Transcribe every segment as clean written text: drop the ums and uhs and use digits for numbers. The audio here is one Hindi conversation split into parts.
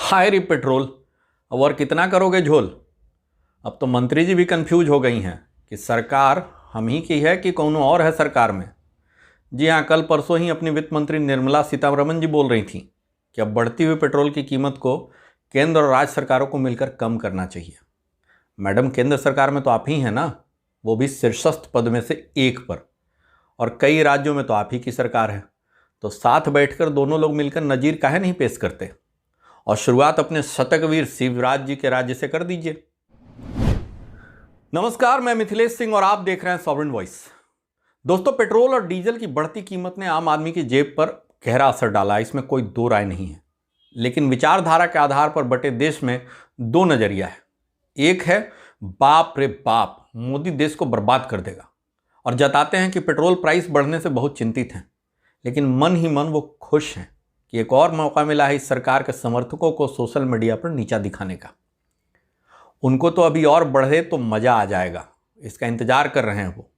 हाय रे पेट्रोल, अब और कितना करोगे झोल। अब तो मंत्री जी भी कंफ्यूज हो गई हैं कि सरकार हम ही की है कि कौन और है सरकार में। जी हाँ, कल परसों ही अपनी वित्त मंत्री निर्मला सीतारमण जी बोल रही थी कि अब बढ़ती हुई पेट्रोल की कीमत को केंद्र और राज्य सरकारों को मिलकर कम करना चाहिए। मैडम, केंद्र सरकार में तो आप ही हैं ना, वो भी शीर्षस्थ पद में से एक पर, और कई राज्यों में तो आप ही की सरकार है। तो साथ बैठकर दोनों लोग मिलकर नजीर काहे नहीं पेश करते और शुरुआत अपने शतकवीर शिवराज जी के राज्य से कर दीजिए। नमस्कार, मैं मिथिलेश सिंह और आप देख रहे हैं सॉवरेन वॉइस। दोस्तों, पेट्रोल और डीजल की बढ़ती कीमत ने आम आदमी की जेब पर गहरा असर डाला, इसमें कोई दो राय नहीं है। लेकिन विचारधारा के आधार पर बटे देश में दो नजरिया है। एक है बाप रे बाप, मोदी देश को बर्बाद कर देगा, और जताते हैं कि पेट्रोल प्राइस बढ़ने से बहुत चिंतित हैं। लेकिन मन ही मन वो खुश हैं कि एक और मौका मिला है इस सरकार के समर्थकों को सोशल मीडिया पर नीचा दिखाने का। उनको तो अभी और बढ़े तो मजा आ जाएगा, इसका इंतजार कर रहे हैं वो।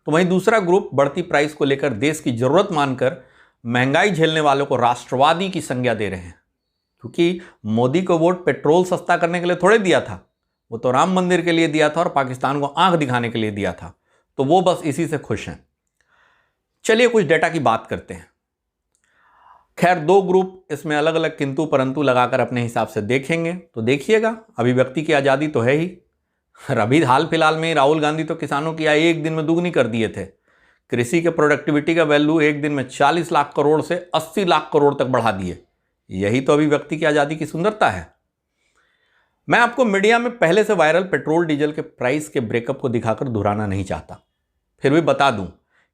तो वहीं दूसरा ग्रुप बढ़ती प्राइस को लेकर देश की जरूरत मानकर महंगाई झेलने वालों को राष्ट्रवादी की संज्ञा दे रहे हैं, क्योंकि मोदी को वोट पेट्रोल सस्ता करने के लिए थोड़े दिया था, वो तो राम मंदिर के लिए दिया था और पाकिस्तान को आंख दिखाने के लिए दिया था। तो वो बस इसी से खुश हैं। चलिए कुछ डेटा की बात करते हैं। खैर, दो ग्रुप इसमें अलग अलग किंतु परंतु लगाकर अपने हिसाब से देखेंगे तो देखिएगा, अभिव्यक्ति की आज़ादी तो है ही। अभी हाल फिलहाल में राहुल गांधी तो किसानों की आय एक दिन में दुगनी कर दिए थे। कृषि के प्रोडक्टिविटी का वैल्यू एक दिन में 40 लाख करोड़ से 80 लाख करोड़ तक बढ़ा दिए। यही तो अभिव्यक्ति की आज़ादी की सुंदरता है। मैं आपको मीडिया में पहले से वायरल पेट्रोल डीजल के प्राइस के ब्रेकअप को दिखाकर दोहराना नहीं चाहता, फिर भी बता दूं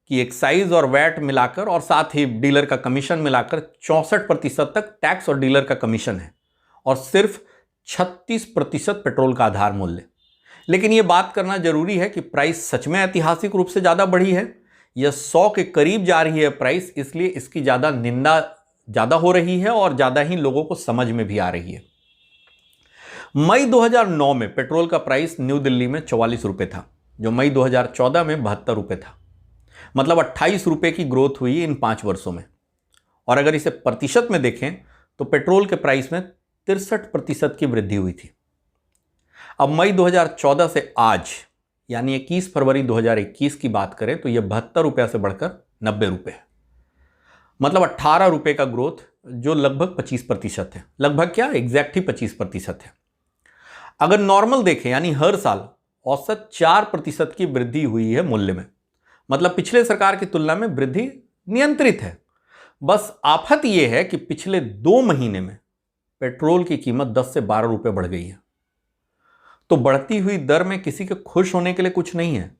कि एक्साइज और वैट मिलाकर और साथ ही डीलर का कमीशन मिलाकर 64% तक टैक्स और डीलर का कमीशन है, और सिर्फ 36% पेट्रोल का आधार मूल्य। लेकिन यह बात करना जरूरी है कि प्राइस सच में ऐतिहासिक रूप से ज्यादा बढ़ी है। यह 100 के करीब जा रही है प्राइस, इसलिए इसकी ज्यादा निंदा ज्यादा हो रही है और ज्यादा ही लोगों को समझ में भी आ रही है। मई 2009 में पेट्रोल का प्राइस न्यू दिल्ली में 44 रुपए था, जो मई 2014 में 72 रुपए था। मतलब 28 रुपए की ग्रोथ हुई इन 5 वर्षों में। और अगर इसे प्रतिशत में देखें तो पेट्रोल के प्राइस में 63% की वृद्धि हुई थी। अब मई 2014 से आज यानी 21 फरवरी 2021 की बात करें तो यह 72 रुपये से बढ़कर 90 रुपये है। मतलब 18 रुपये का ग्रोथ, जो लगभग 25% है। लगभग क्या, एग्जैक्ट ही 25% है। अगर नॉर्मल देखें यानी हर साल औसत 4% की वृद्धि हुई है मूल्य में। मतलब पिछले सरकार की तुलना में वृद्धि नियंत्रित है। बस आफत यह है कि पिछले 2 महीने में पेट्रोल की कीमत 10 से 12 रुपए बढ़ गई है। तो बढ़ती हुई दर में किसी के खुश होने के लिए कुछ नहीं है,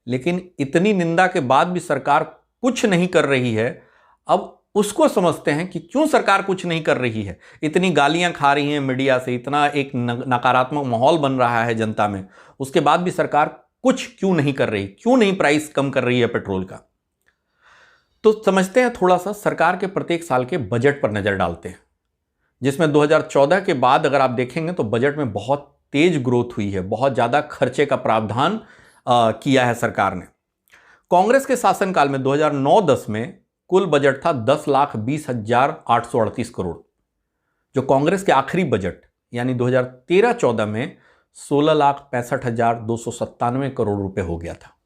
लेकिन इतनी निंदा के बाद भी सरकार कुछ नहीं कर रही है। अब उसको समझते हैं कि क्यों सरकार कुछ नहीं कर रही है। इतनी गालियां खा रही हैं मीडिया से, इतना एक नकारात्मक माहौल बन रहा है जनता में, उसके बाद भी सरकार कुछ क्यों नहीं कर रही, क्यों नहीं प्राइस कम कर रही है पेट्रोल का। तो समझते हैं थोड़ा सा, सरकार के प्रत्येक साल के बजट पर नजर डालते हैं, जिसमें 2014 के बाद अगर आप देखेंगे तो बजट में बहुत तेज ग्रोथ हुई है, बहुत ज्यादा खर्चे का प्रावधान किया है सरकार ने। कांग्रेस के शासनकाल में 2009-10 में कुल बजट था 10,20,838 करोड़, जो कांग्रेस के आखिरी बजट यानी 2013-14 में 16,65,297 करोड़ रुपए हो गया था।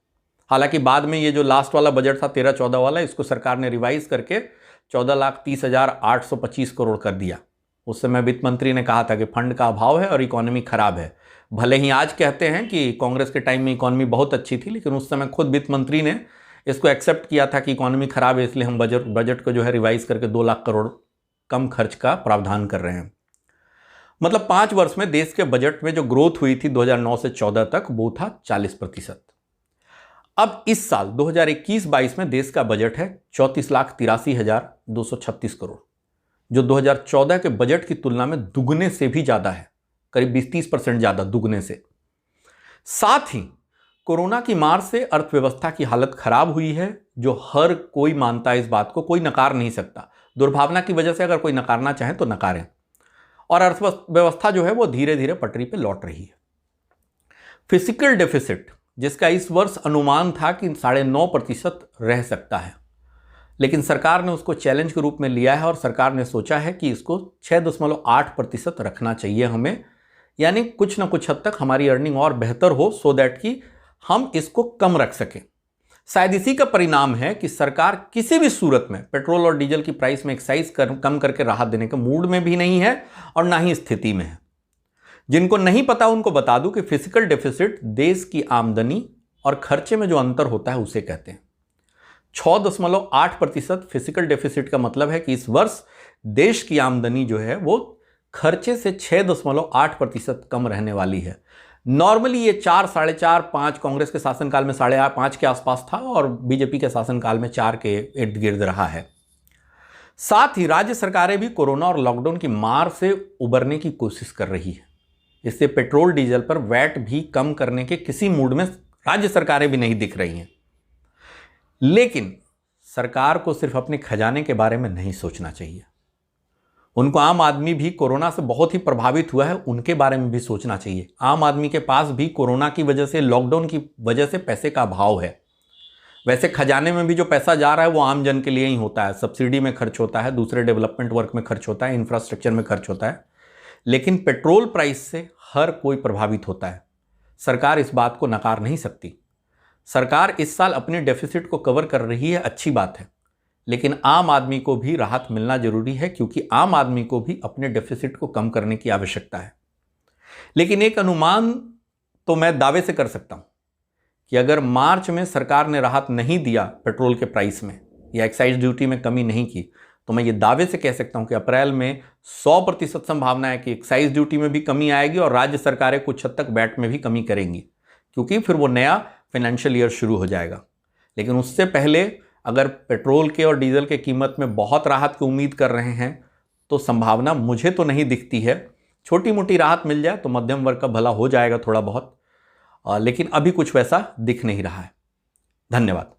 हालांकि बाद में ये जो लास्ट वाला बजट था 13-14 वाला, इसको सरकार ने रिवाइज करके 14,30,825 करोड़ कर दिया। उस समय वित्त मंत्री ने कहा था कि फंड का अभाव है और इकोनॉमी खराब है। भले ही आज कहते हैं कि कांग्रेस के टाइम में इकोनॉमी बहुत अच्छी थी, लेकिन उस समय खुद वित्त मंत्री ने इसको एक्सेप्ट किया था कि इकोनॉमी खराब है, इसलिए हम बजट को जो है रिवाइज करके 2 लाख करोड़ कम खर्च का प्रावधान कर रहे हैं। मतलब 5 वर्ष में देश के बजट में जो ग्रोथ हुई थी 2009 से 14 तक, वो था 40%। अब इस साल 2021-22 में देश का बजट है 34,83,236 करोड़, जो 2014 के बजट की तुलना में दुगने से भी ज्यादा है, करीब 20-30% ज्यादा, दुगने से। साथ ही कोरोना की मार से अर्थव्यवस्था की हालत खराब हुई है, जो हर कोई मानता है, इस बात को कोई नकार नहीं सकता। दुर्भावना की वजह से अगर कोई नकारना चाहे तो नकारें। और अर्थव्यवस्था जो है वो धीरे धीरे पटरी पे लौट रही है। फिजिकल डेफिसिट, जिसका इस वर्ष अनुमान था कि 9.5% रह सकता है, लेकिन सरकार ने उसको चैलेंज के रूप में लिया है और सरकार ने सोचा है कि इसको 6.8% रखना चाहिए हमें, यानी कुछ ना कुछ हद तक हमारी अर्निंग और बेहतर हो, सो दैट कि हम इसको कम रख सकें। शायद इसी का परिणाम है कि सरकार किसी भी सूरत में पेट्रोल और डीजल की प्राइस में एक्साइज कम करके राहत देने के मूड में भी नहीं है और ना ही स्थिति में है। जिनको नहीं पता उनको बता दूं कि फिजिकल डेफिसिट देश की आमदनी और खर्चे में जो अंतर होता है उसे कहते हैं। 6.8% फिजिकल डेफिसिट का मतलब है कि इस वर्ष देश की आमदनी जो है वो खर्चे से 6.8% कम रहने वाली है। नॉर्मली ये 4, 4.5, 5 कांग्रेस के शासनकाल में 5.5 के आसपास था और बीजेपी के शासनकाल में 4 के इर्द गिर्द रहा है। साथ ही राज्य सरकारें भी कोरोना और लॉकडाउन की मार से उबरने की कोशिश कर रही है। इससे पेट्रोल डीजल पर वैट भी कम करने के किसी मूड में राज्य सरकारें भी नहीं दिख रही हैं। लेकिन सरकार को सिर्फ अपने खजाने के बारे में नहीं सोचना चाहिए, उनको आम आदमी भी कोरोना से बहुत ही प्रभावित हुआ है, उनके बारे में भी सोचना चाहिए। आम आदमी के पास भी कोरोना की वजह से, लॉकडाउन की वजह से पैसे का अभाव है। वैसे खजाने में भी जो पैसा जा रहा है वो आम जन के लिए ही होता है, सब्सिडी में खर्च होता है, दूसरे डेवलपमेंट वर्क में खर्च होता है, इंफ्रास्ट्रक्चर में खर्च होता है। लेकिन पेट्रोल प्राइस से हर कोई प्रभावित होता है। सरकार इस बात को नकार नहीं सकती। सरकार इस साल अपने डेफिसिट को कवर कर रही है, अच्छी बात है, लेकिन आम आदमी को भी राहत मिलना जरूरी है, क्योंकि आम आदमी को भी अपने डेफिसिट को कम करने की आवश्यकता है। लेकिन एक अनुमान तो मैं दावे से कर सकता हूं कि अगर मार्च में सरकार ने राहत नहीं दिया पेट्रोल के प्राइस में या एक्साइज ड्यूटी में कमी नहीं की, तो मैं ये दावे से कह सकता हूं कि अप्रैल में 100% संभावना है कि एक्साइज ड्यूटी में भी कमी आएगी और राज्य सरकारें कुछ हद तक वैट में भी कमी करेंगी, क्योंकि फिर वो नया फाइनेंशियल ईयर शुरू हो जाएगा। लेकिन उससे पहले अगर पेट्रोल के और डीजल के कीमत में बहुत राहत की उम्मीद कर रहे हैं तो संभावना मुझे तो नहीं दिखती है। छोटी मोटी राहत मिल जाए तो मध्यम वर्ग का भला हो जाएगा थोड़ा बहुत, लेकिन अभी कुछ वैसा दिख नहीं रहा है। धन्यवाद।